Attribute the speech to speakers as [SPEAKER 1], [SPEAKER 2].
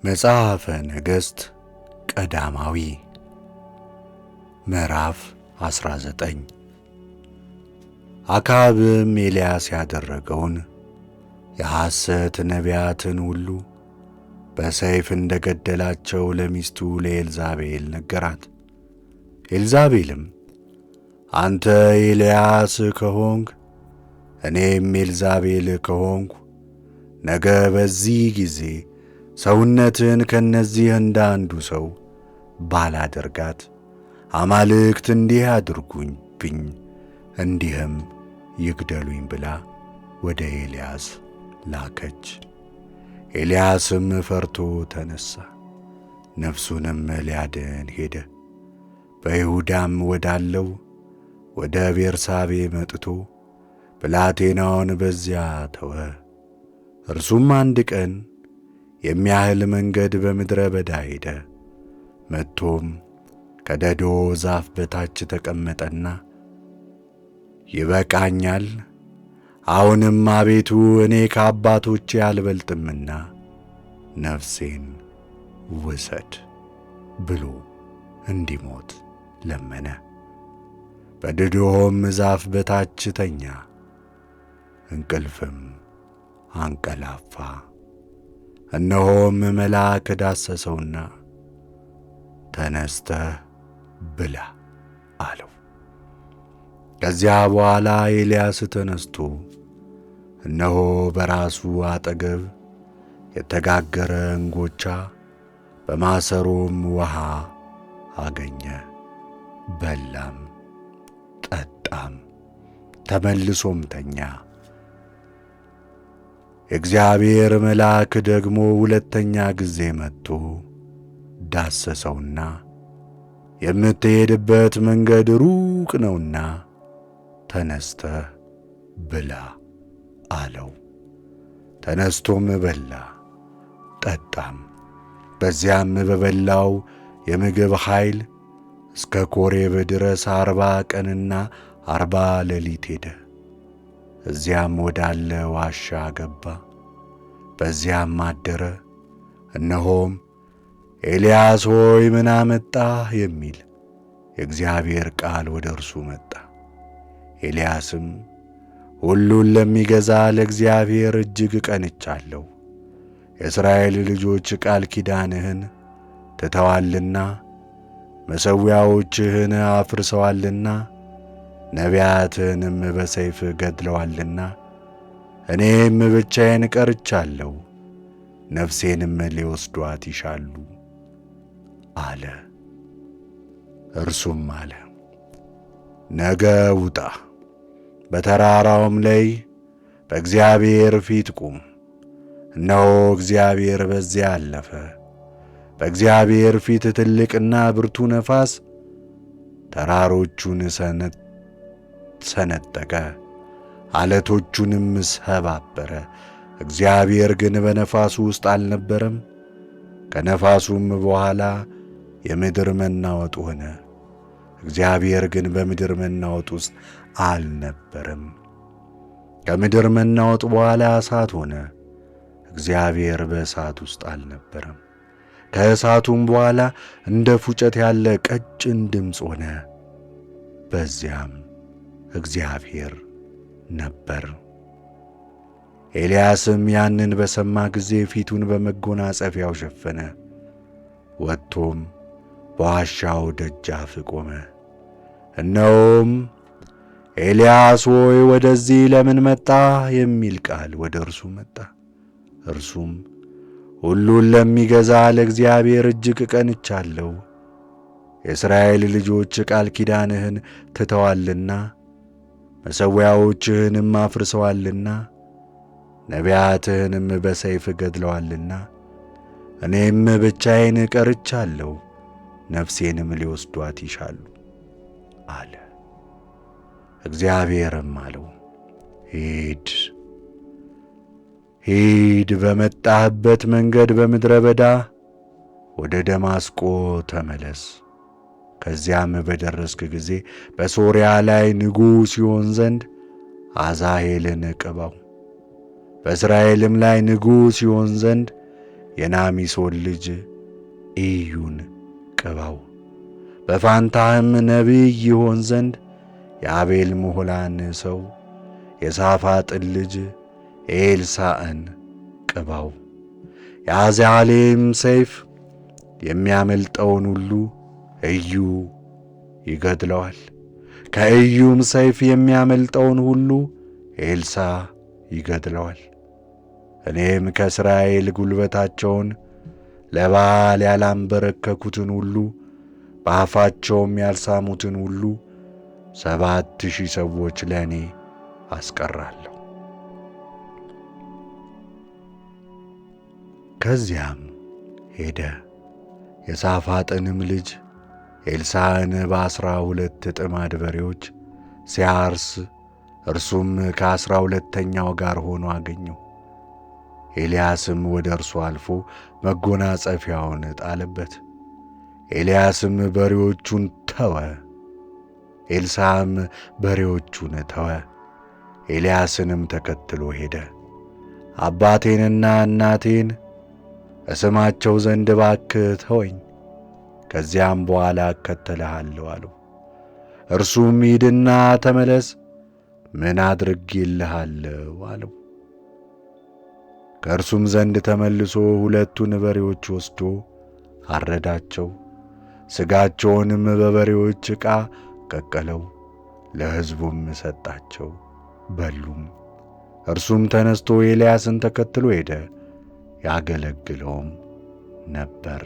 [SPEAKER 1] መጽሐፈ ነገሥት ቀዳማዊ ምዕራፍ 19 አክዓብም ኤልያስ ያደረገውን የሐሰት ነቢያትን ሁሉ በሰይፍ እንደ ገደላቸው ለሚስቱ ለኤልዛቤል ነገራት። ኤልዛቤልም አንተ ኤልያስ ከሆንክ እኔም ኤልዛቤል ከሆንኩ ነገ በዚህ ጊዜ ሰውነትን ከነዚህ እንደ አንዱ ሰው ባላደርጋት አማልክት እንዲህ አድርጉብኝ እንዲህም ይግደሉኝ ብላ ወደ ኤልያስ ላከች። ኤልያስም ፈርቶ ተነሣ፣ ነፍሱንም ሊያድን ሄደ። በይሁዳም ወዳለው ወደ ቤርሳቤ መጥቶ ብላቴናውን በዚያ ተወ። እርሱም አንድ ቀን የሚያህል መንገድ በምድረ በዳ ሄደ። መጥቶም ከደዶ ዛፍ በታች ተቀመጠና ይበቃኛል፣ አሁንም አቤቱ እኔ ከአባቶቼ አልበልጥምና ነፍሴን ውሰድ ብሎ እንዲሞት ለመነ። በደዶም ዛፍ በታች ተኛ፣ እንቅልፍም አንቀላፋ። እነሆም መልአክ ዳሰሰውና ተነስተህ ብላ አለው። ከዚያ በኋላ ኤልያስ ተነስቶ እነሆ በራሱ አጠገብ የተጋገረ እንጎቻ በማሰሮም ውሃ አገኘ። በላም ጠጣም፣ ተመልሶም ተኛ። የእግዚአብሔር መልአክ ደግሞ ሁለተኛ ጊዜ መጥቶ ዳሰሰውና የምትሄድበት መንገድ ሩቅ ነውና ተነስተህ ብላ አለው። ተነስቶም በላ ጠጣም። በዚያም በበላው የምግብ ኃይል እስከ ኮሬብ ድረስ 40 ቀንና 40 ሌሊት ሄደ። እዚያም ወዳለ ዋሻ ገባ፣ በዚያም አደረ። እነሆም ኤልያስ ሆይ ምን አመጣህ የሚል የእግዚአብሔር ቃል ወደ እርሱ መጣ። ኤልያስም ሁሉን ለሚገዛ ለእግዚአብሔር እጅግ ቀንቻለሁ። የእስራኤል ልጆች ቃል ኪዳንህን ትተዋልና መሠዊያዎችህን አፍርሰዋልና ነቢያትህንም በሰይፍ ገድለዋልና እኔም ብቻዬን ቀርቻለሁ፣ ነፍሴንም ሊወስዷት ይሻሉ አለ። እርሱም አለ ነገ ውጣ፣ በተራራውም ላይ በእግዚአብሔር ፊት ቁም። እነሆ እግዚአብሔር በዚያ አለፈ። በእግዚአብሔር ፊት ትልቅና ብርቱ ነፋስ ተራሮቹን ሰነጠቀ፣ ዓለቶቹንም ሰባበረ። እግዚአብሔር ግን በነፋሱ ውስጥ አልነበረም። ከነፋሱም በኋላ የምድር መናወጥ ሆነ። እግዚአብሔር ግን በምድር መናወጥ ውስጥ አልነበረም። ከምድር መናወጥ በኋላ እሳት ሆነ። እግዚአብሔር በእሳት ውስጥ አልነበረም። ከእሳቱም በኋላ እንደ ፉጨት ያለ ቀጭን ድምፅ ሆነ። በዚያም እግዚአብሔር ነበር። ኤልያስም ያንን በሰማ ጊዜ ፊቱን በመጎናጸፊያው ሸፈነ። ወጥቶም በዋሻው ደጃፍ ቆመ። እነሆም ኤልያስ ሆይ ወደዚህ ለምን መጣህ የሚል ቃል ወደ እርሱ መጣ። እርሱም ሁሉን ለሚገዛ ለእግዚአብሔር እጅግ ቀንቻለሁ። የእስራኤል ልጆች ቃል ኪዳንህን ትተዋልና መሠዊያዎችህንም አፍርሰዋልና ነቢያትህንም በሰይፍ ገድለዋልና እኔም ብቻዬን ቀርቻለሁ፣ ነፍሴንም ሊወስዷት ይሻሉ አለ። እግዚአብሔርም አለው ሂድ፣ በመጣህበት መንገድ በምድረ በዳ ወደ ደማስቆ ተመለስ። ከዚያም በደረስክ ጊዜ በሶርያ ላይ ንጉሥ ይሆን ዘንድ አዛሄልን ቅባው። በእስራኤልም ላይ ንጉሥ ይሆን ዘንድ የናሚሶን ልጅ ኢዩን ቅባው። በፋንታህም ነቢይ ይሆን ዘንድ የአቤል ምሆላን ሰው የሳፋጥን ልጅ ኤልሳዕን ቅባው። የአዛሌም ሰይፍ የሚያመልጠውን ሁሉ ኢዩ ይገድለዋል። ከኢዩም ሰይፍ የሚያመልጠውን ሁሉ ኤልሳዕ ይገድለዋል። እኔም ከእስራኤል ጉልበታቸውን ለበኣል ያላንበረከኩትን ሁሉ በአፋቸውም ያልሳሙትን ሁሉ 7,000 ሰዎች ለእኔ አስቀራለሁ። ከዚያም ሄደ። የሳፋጥንም ልጅ ኤልሳዕን በ12 ጥማድ በሬዎች ሲያርስ እርሱም ከ12ተኛው ጋር ሆኖ አገኘው። ኤልያስም ወደ እርሱ አልፎ መጎናጸፊያውን ጣለበት። ኤልያስም በሬዎቹን ተወ፣ ኤልሳዕም በሬዎቹን ተወ። ኤልያስንም ተከትሎ ሄደ። አባቴንና እናቴን እስማቸው ዘንድ እባክህ ተወኝ፣ ከዚያም በኋላ እከተልሃለሁ አለው። እርሱም ሂድና ተመለስ፣ ምን አድርጌልሃለሁ አለው። ከእርሱም ዘንድ ተመልሶ 2ቱን በሬዎች ወስዶ አረዳቸው፣ ሥጋቸውንም በበሬዎች ዕቃ ቀቀለው፣ ለሕዝቡም ሰጣቸው፣ በሉም። እርሱም ተነስቶ ኤልያስን ተከትሎ ሄደ፣ ያገለግለውም ነበር።